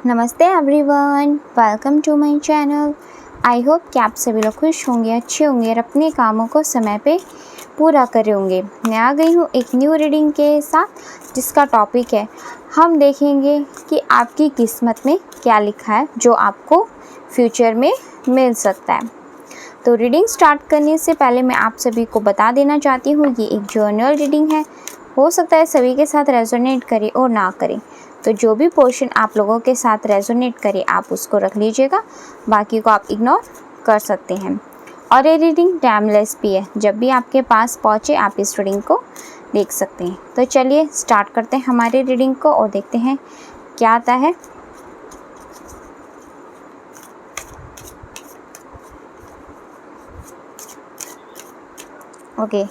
नमस्ते everyone, welcome to my channel. I hope कि आप सभी लोग खुश होंगे, अच्छे होंगे और अपने कामों को समय पे पूरा करे होंगे। मैं आ गई हूँ एक न्यू रीडिंग के साथ जिसका टॉपिक है, हम देखेंगे कि आपकी किस्मत में क्या लिखा है जो आपको फ्यूचर में मिल सकता है। तो रीडिंग स्टार्ट करने से पहले मैं आप सभी को बता देना चाहती हूँ, ये एक जर्नल रीडिंग है। हो सकता है सभी के साथ रेजोनेट करे और ना करे, तो जो भी पोर्शन आप लोगों के साथ रेजोनेट करे आप उसको रख लीजिएगा, बाकी को आप इग्नोर कर सकते हैं। और ये रीडिंग टाइमलेस भी है, जब भी आपके पास पहुँचे आप इस रीडिंग को देख सकते हैं। तो चलिए स्टार्ट करते हैं हमारी रीडिंग को और देखते हैं क्या आता है। Okay,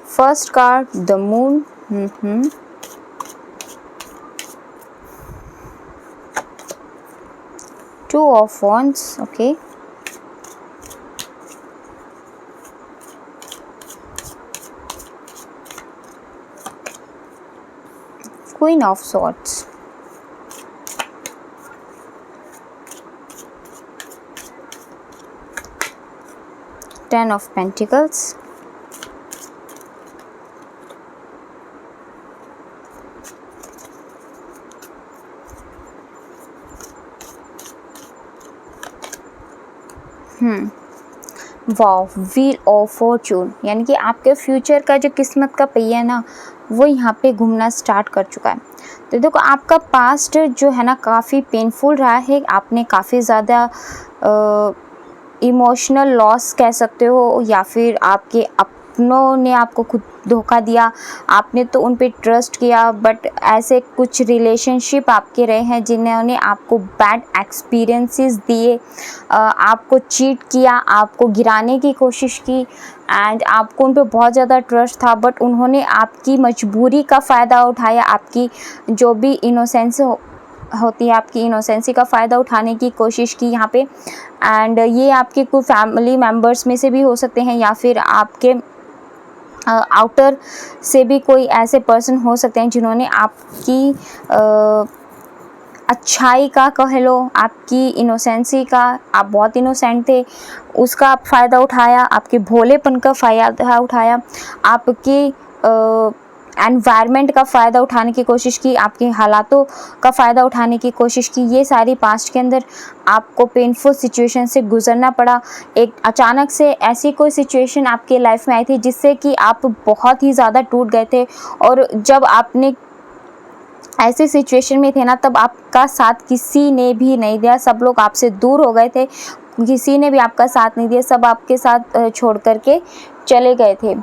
first card the moon. Two of Wands, okay. Queen of Swords. Ten of Pentacles. Wow, wheel of Fortune, यानी कि आपके फ्यूचर का जो किस्मत का पहिया है ना, वो यहाँ पे घूमना स्टार्ट कर चुका है। तो देखो, आपका पास्ट जो है ना काफ़ी पेनफुल रहा है। आपने काफ़ी ज़्यादा इमोशनल लॉस कह सकते हो, या फिर आपके अपनों ने आपको खुद धोखा दिया। आपने तो उन पे ट्रस्ट किया, बट ऐसे कुछ रिलेशनशिप आपके रहे हैं जिन्होंने आपको बैड एक्सपीरियंसेस दिए, आपको चीट किया, आपको गिराने की कोशिश की, एंड आपको उन पे बहुत ज़्यादा ट्रस्ट था, बट उन्होंने आपकी मजबूरी का फ़ायदा उठाया, आपकी जो भी इनोसेंस होती है, आपकी इनोसेंसी का फ़ायदा उठाने की कोशिश की यहाँ पे। एंड ये आपके कोई फैमिली मेम्बर्स में से भी हो सकते हैं, या फिर आपके आउटर से भी कोई ऐसे पर्सन हो सकते हैं जिन्होंने आपकी अच्छाई का कह लो, आपकी इनोसेंसी का, आप बहुत इनोसेंट थे, उसका आप फ़ायदा उठाया, आपके भोलेपन का फ़ायदा उठाया, आपकी एनवायरनमेंट का फ़ायदा उठाने की कोशिश की, आपके हालातों का फ़ायदा उठाने की कोशिश की। ये सारी पास्ट के अंदर आपको पेनफुल सिचुएशन से गुजरना पड़ा। एक अचानक से ऐसी कोई सिचुएशन आपके लाइफ में आई थी जिससे कि आप बहुत ही ज़्यादा टूट गए थे, और जब आपने ऐसी सिचुएशन में थे ना, तब आपका साथ किसी ने भी नहीं दिया। सब लोग आपसे दूर हो गए थे, किसी ने भी आपका साथ नहीं दिया, सब आपके साथ छोड़ करके चले गए थे।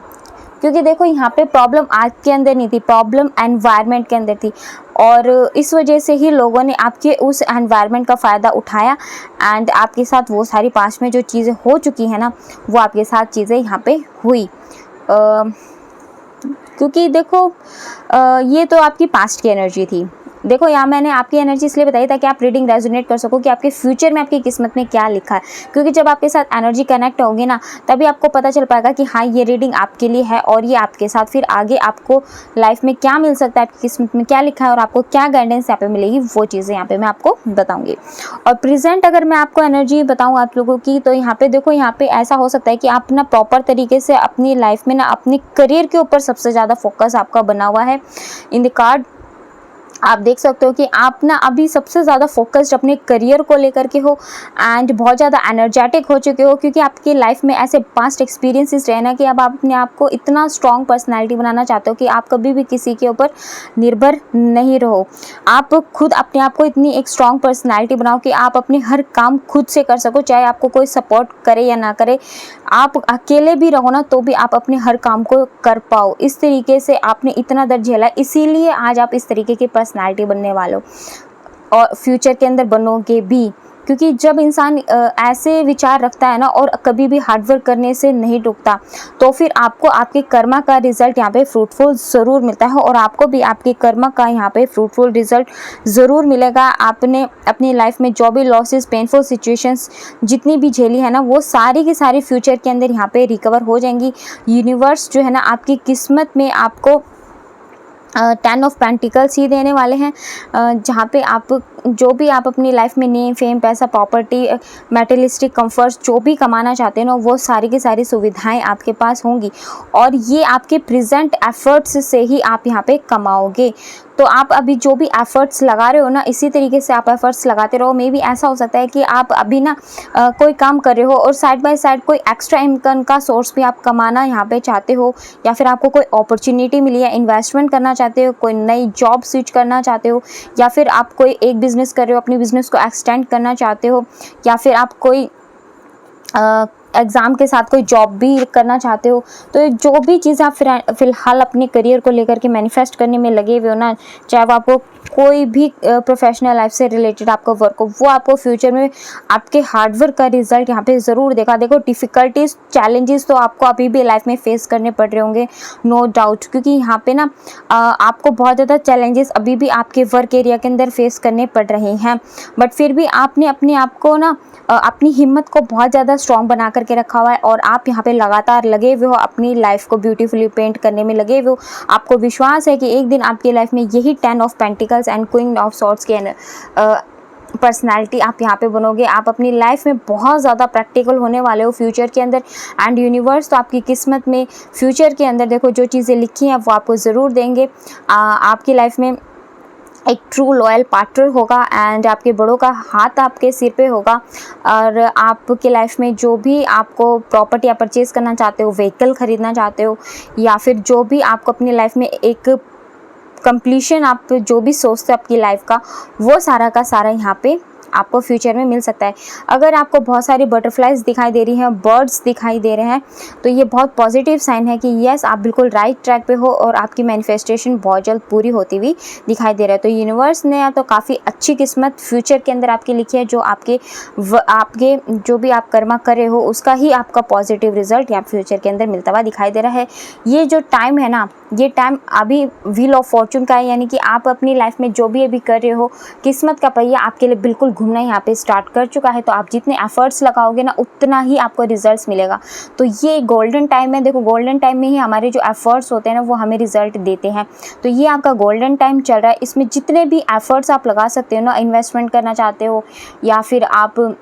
क्योंकि देखो, यहाँ पे प्रॉब्लम आपके अंदर नहीं थी, प्रॉब्लम एनवायरनमेंट के अंदर थी, और इस वजह से ही लोगों ने आपके उस एनवायरनमेंट का फ़ायदा उठाया, एंड आपके साथ वो सारी पास्ट में जो चीज़ें हो चुकी हैं ना, वो आपके साथ चीज़ें यहाँ पे हुई। क्योंकि देखो, ये तो आपकी पास्ट की एनर्जी थी। देखो, यहाँ मैंने आपकी एनर्जी इसलिए बताई ताकि आप रीडिंग रेजोनेट कर सको कि आपके फ्यूचर में आपकी किस्मत में क्या लिखा है। क्योंकि जब आपके साथ एनर्जी कनेक्ट होगी ना, तभी आपको पता चल पाएगा कि हाँ, ये रीडिंग आपके लिए है, और ये आपके साथ फिर आगे आपको लाइफ में क्या मिल सकता है, आपकी किस्मत में क्या लिखा है, और आपको क्या गाइडेंस यहाँ पे मिलेगी, वो चीज़ें यहाँ पे मैं आपको बताऊँगी। और प्रेजेंट अगर मैं आपको एनर्जी बताऊँ आप लोगों की, तो यहाँ पे देखो, यहाँ पे ऐसा हो सकता है कि आप ना प्रॉपर तरीके से अपनी लाइफ में ना अपनी करियर के ऊपर सबसे ज़्यादा फोकस आपका बना हुआ है। इन द कार्ड आप देख सकते हो कि आप ना अभी सबसे ज़्यादा फोकस्ड अपने करियर को लेकर के हो, एंड बहुत ज़्यादा एनर्जेटिक हो चुके हो, क्योंकि आपकी लाइफ में ऐसे पास्ट एक्सपीरियंसेस रहे ना कि अब आप अपने आप को इतना स्ट्रॉन्ग पर्सनालिटी बनाना चाहते हो कि आप कभी भी किसी के ऊपर निर्भर नहीं रहो। आप खुद अपने आप को इतनी एक स्ट्रॉन्ग पर्सनालिटी बनाओ कि आप अपने हर काम खुद से कर सको, चाहे आपको कोई सपोर्ट करे या ना करे। आप अकेले भी रहो ना, तो भी आप अपने हर काम को कर पाओ। इस तरीके से आपने इतना दर्द झेला, इसीलिए आज आप इस तरीके की पर्सनालिटी बनने वालों, और फ्यूचर के अंदर बनोगे भी। क्योंकि जब इंसान ऐसे विचार रखता है ना, और कभी भी हार्डवर्क करने से नहीं रुकता, तो फिर आपको आपके कर्मा का रिजल्ट यहाँ पे फ्रूटफुल ज़रूर मिलता है, और आपको भी आपके कर्मा का यहाँ पे फ्रूटफुल रिजल्ट ज़रूर मिलेगा। आपने अपनी लाइफ में जो भी लॉसेस, पेनफुल सिचुएशंस जितनी भी झेली है ना, वो सारी की सारी फ्यूचर के अंदर यहाँ पे रिकवर हो जाएंगी। यूनिवर्स जो है ना, आपकी किस्मत में आपको 10 ऑफ पेंटिकल्स ही देने वाले हैं, जहाँ पे आप जो भी आप अपनी लाइफ में नेम, फेम, पैसा, प्रॉपर्टी, मटेरियलिस्टिक कंफर्ट्स जो भी कमाना चाहते हैं ना, वो सारी की सारी सुविधाएं आपके पास होंगी और ये आपके प्रेजेंट एफर्ट्स से ही आप यहाँ पे कमाओगे। तो आप अभी जो भी एफर्ट्स लगा रहे हो ना, इसी तरीके से आप एफर्ट्स लगाते रहो। मे बी ऐसा हो सकता है कि आप अभी ना कोई काम कर रहे हो और साइड बाय साइड कोई एक्स्ट्रा इनकम का सोर्स भी आप कमाना यहाँ पे चाहते हो, या फिर आपको कोई अपॉर्चुनिटी मिली है, इन्वेस्टमेंट करना चाहते हो, कोई नई जॉब स्विच करना चाहते हो, या फिर आप कोई एक बिज़नेस कर रहे हो, अपनी बिज़नेस को एक्सटेंड करना चाहते हो, या फिर आप कोई एग्ज़ाम के साथ कोई जॉब भी करना चाहते हो। तो जो भी चीज़ आप फ़िलहाल अपने करियर को लेकर के मैनिफेस्ट करने में लगे हुए हो ना, चाहे वो आपको कोई भी प्रोफेशनल लाइफ से रिलेटेड आपका वर्क हो, वो आपको फ्यूचर में आपके हार्डवर्क का रिजल्ट यहाँ पे ज़रूर देखा। देखो डिफ़िकल्टीज, चैलेंजेस तो आपको अभी भी लाइफ में फेस करने पड़ रहे होंगे, नो डाउट, क्योंकि यहाँ पे ना आपको बहुत ज़्यादा चैलेंजेस अभी भी आपके वर्क एरिया के अंदर फेस करने पड़ रहे हैं। बट फिर भी आपने अपने आप को ना अपनी हिम्मत को बहुत ज़्यादा स्ट्रॉन्ग बना करके रखा हुआ है और आप यहाँ पे लगातार लगे हुए हो, अपनी लाइफ को ब्यूटीफुली पेंट करने में लगे हुए हो। आपको विश्वास है कि एक दिन आपकी लाइफ में यही 10 of pentacles and queen of swords के पर्सनैलिटी आप यहाँ पे बनोगे। आप अपनी लाइफ में बहुत ज़्यादा प्रैक्टिकल होने वाले हो फ्यूचर के अंदर, एंड यूनिवर्स तो आपकी किस्मत में फ्यूचर के अंदर देखो जो चीज़ें लिखी हैं वो आपको ज़रूर देंगे। आपकी लाइफ में एक ट्रू लॉयल पार्टनर होगा एंड आपके बड़ों का हाथ आपके सिर पे होगा। और आपके लाइफ में जो भी आपको प्रॉपर्टी आप परचेज़ करना चाहते हो, व्हीकल ख़रीदना चाहते हो, या फिर जो भी आपको अपनी लाइफ में एक कंप्लीशन आप जो भी सोचते हो आपकी लाइफ का, वो सारा का सारा यहाँ पे आपको फ्यूचर में मिल सकता है। अगर आपको बहुत सारी बटरफ्लाइज दिखाई दे रही हैं, बर्ड्स दिखाई दे रहे हैं, तो ये बहुत पॉजिटिव साइन है कि यस आप बिल्कुल राइट ट्रैक पे हो और आपकी मैनिफेस्टेशन बहुत जल्द पूरी होती हुई दिखाई दे रहा है। तो यूनिवर्स ने या तो काफ़ी अच्छी किस्मत फ्यूचर के अंदर आपकी लिखी है, जो आपके जो भी आप कर्मा कर रहे हो उसका ही आपका पॉजिटिव रिजल्ट या फ्यूचर के अंदर मिलता हुआ दिखाई दे रहा है। ये जो टाइम है ना, ये टाइम अभी व्हील ऑफ फॉर्चून का है, यानी कि आप अपनी लाइफ में जो भी अभी कर रहे हो, किस्मत का पहिया आपके लिए बिल्कुल घूमना यहाँ पे स्टार्ट कर चुका है। तो आप जितने एफर्ट्स लगाओगे ना, उतना ही आपको रिजल्ट्स मिलेगा। तो ये गोल्डन टाइम है। देखो गोल्डन टाइम में ही हमारे जो एफर्ट्स होते हैं ना, वो हमें रिजल्ट देते हैं। तो ये आपका गोल्डन टाइम चल रहा है। इसमें जितने भी एफर्ट्स आप लगा सकते हो ना, इन्वेस्टमेंट करना चाहते हो, या फिर आप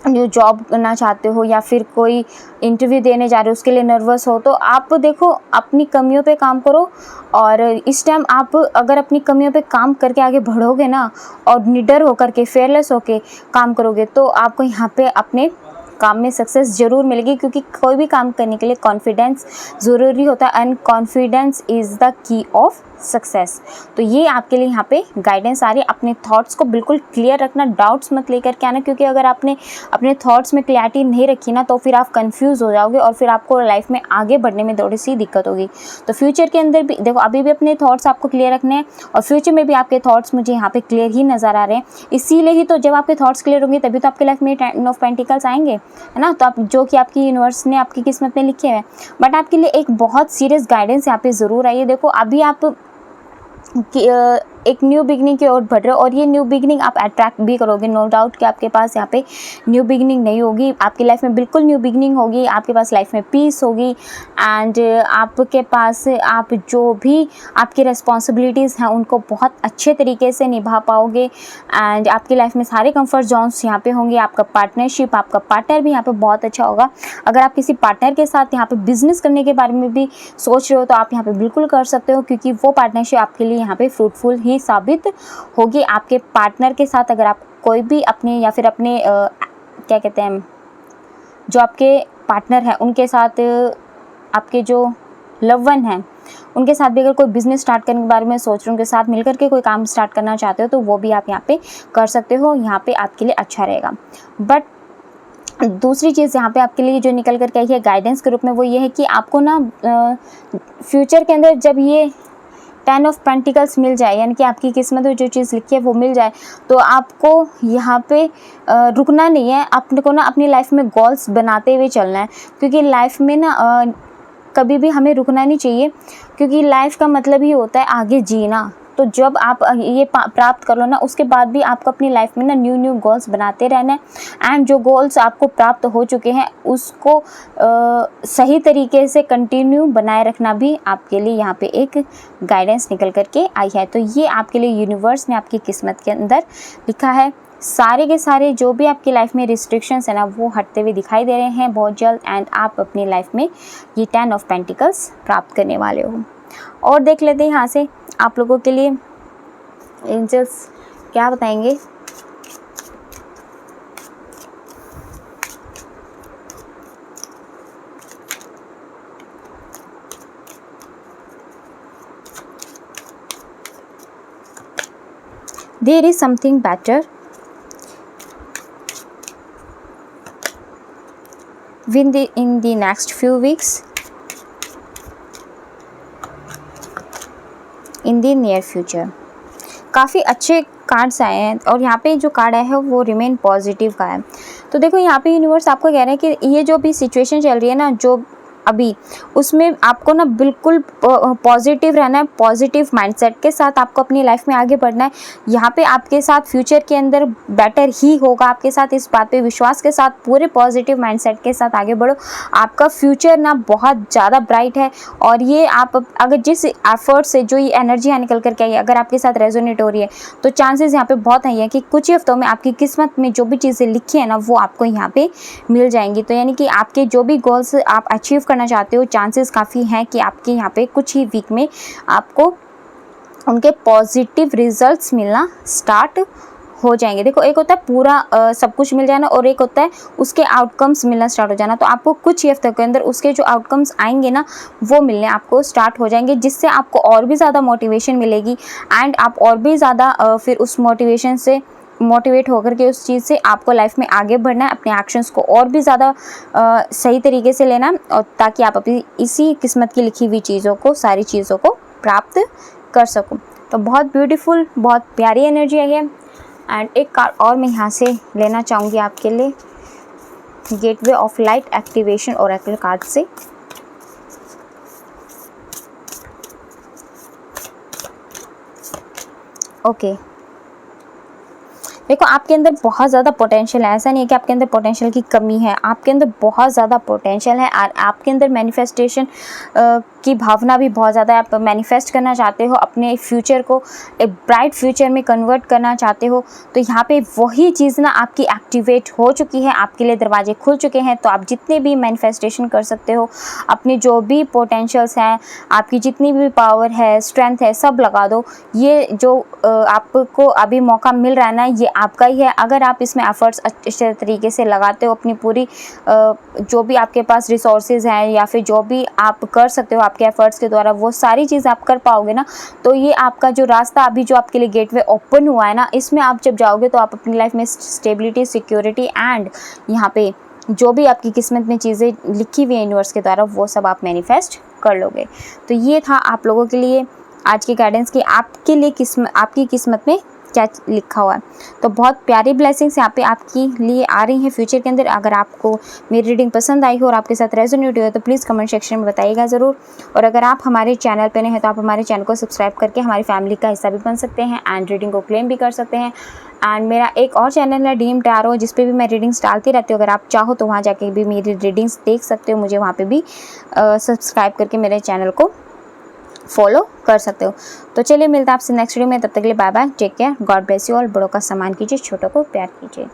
जो जॉब करना चाहते हो, या फिर कोई इंटरव्यू देने जा रहे हो उसके लिए नर्वस हो, तो आप देखो अपनी कमियों पे काम करो। और इस टाइम आप अगर अपनी कमियों पे काम करके आगे बढ़ोगे ना, और निडर होकर के, फेयरलेस होके काम करोगे, तो आपको यहाँ पे अपने काम में सक्सेस ज़रूर मिलेगी। क्योंकि कोई भी काम करने के लिए कॉन्फिडेंस ज़रूरी होता है, and confidence is the key of success. तो ये आपके लिए यहाँ पे गाइडेंस आ रही है। अपने थॉट्स को बिल्कुल क्लियर रखना, डाउट्स मत लेकर के आना, क्योंकि अगर आपने अपने थॉट्स में क्लैरिटी नहीं रखी ना, तो फिर आप कंफ्यूज हो जाओगे और फिर आपको लाइफ में आगे बढ़ने में थोड़ी सी दिक्कत होगी। तो फ्यूचर के अंदर भी देखो, अभी भी अपने थॉट्स आपको क्लियर रखने हैं और फ्यूचर में भी आपके थॉट्स मुझे यहाँ पे क्लियर ही नज़र आ रहे हैं। इसीलिए ही तो जब आपके थॉट्स क्लियर होंगे तभी तो आपके लाइफ में 10 ऑफ पेंटिकल्स आएंगे, है ना। तो आप जो कि आपकी यूनिवर्स ने आपकी किस्मत में लिखे हैं। बट आपके लिए एक बहुत सीरियस गाइडेंस यहाँ पे ज़रूर आई है। देखो अभी आप एक न्यू बिगनिंग की ओर बढ़ रहे हो, और ये न्यू बिगनिंग आप अट्रैक्ट भी करोगे। नो डाउट कि आपके पास यहाँ पे न्यू बिगनिंग नहीं होगी, आपकी लाइफ में बिल्कुल न्यू बिगनिंग होगी। आपके पास लाइफ में पीस होगी, एंड आपके पास आप जो भी आपकी रिस्पॉन्सिबिलिटीज़ हैं उनको बहुत अच्छे तरीके से निभा पाओगे। एंड आपकी लाइफ में सारे कंफर्ट जोन्स यहाँ पे होंगे। आपका पार्टनरशिप, आपका पार्टनर भी यहाँ पे बहुत अच्छा होगा। अगर आप किसी पार्टनर के साथ यहाँ पे बिजनेस करने के बारे में भी सोच रहे हो, तो आप यहाँ पे बिल्कुल कर सकते हो, क्योंकि वो पार्टनरशिप आपके लिए यहाँ पे फ्रूटफुल ही साबित होगी। आपके पार्टनर के साथ अगर आप कोई भी अपने या फिर अपने क्या कहते हैं, जो आपके पार्टनर हैं उनके साथ, आपके जो लव वन हैं उनके साथ भी अगर कोई बिज़नेस स्टार्ट करने के बारे में सोच रहे हो, उनके साथ मिलकर के कोई काम स्टार्ट करना चाहते हो, तो वो भी आप यहाँ पे कर सकते हो। यहाँ पे आपके लिए अच्छा रहेगा। बट दूसरी चीज़ यहाँ पे आपके लिए जो निकल करके आई है गाइडेंस के रूप में, वो ये है कि आपको ना फ्यूचर के अंदर जब ये 10 ऑफ पेंटिकल्स मिल जाए, यानी कि आपकी किस्मत में जो चीज़ लिखी है वो मिल जाए, तो आपको यहाँ पे रुकना नहीं है। अपने को ना अपनी लाइफ में गोल्स बनाते हुए चलना है, क्योंकि लाइफ में ना कभी भी हमें रुकना नहीं चाहिए, क्योंकि लाइफ का मतलब ही होता है आगे जीना। तो जब आप ये प्राप्त कर लो ना, उसके बाद भी आपको अपनी लाइफ में ना न्यू गोल्स बनाते रहना है। एंड जो गोल्स आपको प्राप्त हो चुके हैं उसको सही तरीके से कंटिन्यू बनाए रखना भी आपके लिए यहाँ पे एक गाइडेंस निकल करके आई है। तो ये आपके लिए यूनिवर्स ने आपकी किस्मत के अंदर लिखा है। सारे के सारे जो भी आपकी लाइफ में रिस्ट्रिक्शंस है ना, वो हटते हुए दिखाई दे रहे हैं बहुत जल्द। एंड आप अपनी लाइफ में ये 10 ऑफ पेंटिकल्स प्राप्त करने वाले हो। और देख लेते हैं यहाँ से आप लोगों के लिए एंजल्स क्या बताएंगे। There is something better in the next few weeks in the near future। काफ़ी अच्छे कार्ड्स आए हैं और यहाँ पे जो कार्ड आया है वो रिमेन पॉजिटिव का है। तो देखो यहाँ पे यूनिवर्स आपको कह रहे हैं कि ये जो भी सिचुएशन चल रही है ना, जो अभी, उसमें आपको ना बिल्कुल पॉजिटिव रहना है। पॉजिटिव माइंडसेट के साथ आपको अपनी लाइफ में आगे बढ़ना है। यहाँ पे आपके साथ फ्यूचर के अंदर बेटर ही होगा। आपके साथ इस बात पे विश्वास के साथ पूरे पॉजिटिव माइंडसेट के साथ आगे बढ़ो। आपका फ्यूचर ना बहुत ज़्यादा ब्राइट है। और ये आप अगर जिस एफर्ट से जो ये एनर्जी यहाँ निकल करके आई है, अगर आपके साथ रेजोनेट हो रही है, तो चांसेस यहाँ पे बहुत हैं कि कुछ ही हफ्तों में आपकी किस्मत में जो भी चीज़ें लिखी है ना, वो आपको यहाँ पे मिल जाएंगी। तो यानी कि आपके जो भी गोल्स आप अचीव करना चाहते हो, चांसेस काफ़ी हैं कि आपके यहाँ पे कुछ ही वीक में आपको उनके पॉजिटिव रिजल्ट्स मिलना स्टार्ट हो जाएंगे। देखो, एक होता है पूरा सब कुछ मिल जाना और एक होता है उसके आउटकम्स मिलना स्टार्ट हो जाना। तो आपको कुछ ही हफ्तों के अंदर उसके जो आउटकम्स आएंगे ना, वो मिलने आपको स्टार्ट हो जाएंगे, जिससे आपको और भी ज़्यादा मोटिवेशन मिलेगी। एंड आप और भी ज़्यादा फिर उस मोटिवेशन से मोटिवेट होकर के उस चीज़ से आपको लाइफ में आगे बढ़ना है, अपने एक्शंस को और भी ज़्यादा सही तरीके से लेना, और ताकि आप अपनी इसी किस्मत की लिखी हुई चीज़ों को, सारी चीज़ों को प्राप्त कर सको। तो बहुत ब्यूटीफुल, बहुत प्यारी एनर्जी आई है। एंड एक कार्ड और मैं यहाँ से लेना चाहूँगी आपके लिए, gateway of light activation Oracle card से। ओके, देखो, आपके अंदर बहुत ज़्यादा पोटेंशियल है। ऐसा नहीं है कि आपके अंदर पोटेंशियल की कमी है, आपके अंदर बहुत ज़्यादा पोटेंशियल है। और आपके अंदर मैनिफेस्टेशन की भावना भी बहुत ज़्यादा है। आप मैनिफेस्ट करना चाहते हो, अपने फ्यूचर को एक ब्राइट फ्यूचर में कन्वर्ट करना चाहते हो। तो यहाँ पे वही चीज़ ना आपकी एक्टिवेट हो चुकी है, आपके लिए दरवाजे खुल चुके हैं। तो आप जितने भी मैनिफेस्टेशन कर सकते हो, अपने जो भी पोटेंशियल्स हैं, आपकी जितनी भी पावर है, स्ट्रेंथ है, सब लगा दो। ये जो आपको अभी मौका मिल रहा है ना, ये आपका ही है। अगर आप इसमें एफर्ट्स अच्छे तरीके से लगाते हो, अपनी पूरी जो भी आपके पास रिसोर्सेज हैं या फिर जो भी आप कर सकते हो आपके एफर्ट्स के द्वारा, वो सारी चीज़ आप कर पाओगे ना, तो ये आपका जो रास्ता अभी जो आपके लिए गेटवे ओपन हुआ है ना, इसमें आप जब जाओगे तो आप अपनी लाइफ में स्टेबिलिटी, सिक्योरिटी एंड यहाँ पे जो भी आपकी किस्मत में चीज़ें लिखी हुई है यूनिवर्स के द्वारा, वो सब आप मैनिफेस्ट कर लोगे। तो ये था आप लोगों के लिए आज की गाइडेंस की आपके लिए आपकी किस्मत में क्या लिखा हुआ है। तो बहुत प्यारी ब्लेसिंग्स यहाँ पे आपके लिए आ रही हैं फ्यूचर के अंदर। अगर आपको मेरी रीडिंग पसंद आई हो और आपके साथ रेजोनेट हो तो प्लीज़ कमेंट सेक्शन में बताइएगा ज़रूर। और अगर आप हमारे चैनल पे नए हैं तो आप हमारे चैनल को सब्सक्राइब करके हमारी फैमिली का हिस्सा भी बन सकते हैं एंड रीडिंग को क्लेम भी कर सकते हैं। एंड मेरा एक और चैनल है ड्रीम टैरो, जिस पे भी मैं रीडिंग्स डालती रहती हूँ। अगर आप चाहो तो वहाँ जाके भी मेरी रीडिंग्स देख सकते हो, मुझे वहाँ पे भी सब्सक्राइब करके मेरे चैनल को फॉलो कर सकते हो। तो चलिए, मिलता है आपसे नेक्स्ट वीडियो में। तब तक के लिए bye bye, take care, God bless you all. बड़ों का सम्मान कीजिए, छोटों को प्यार कीजिए।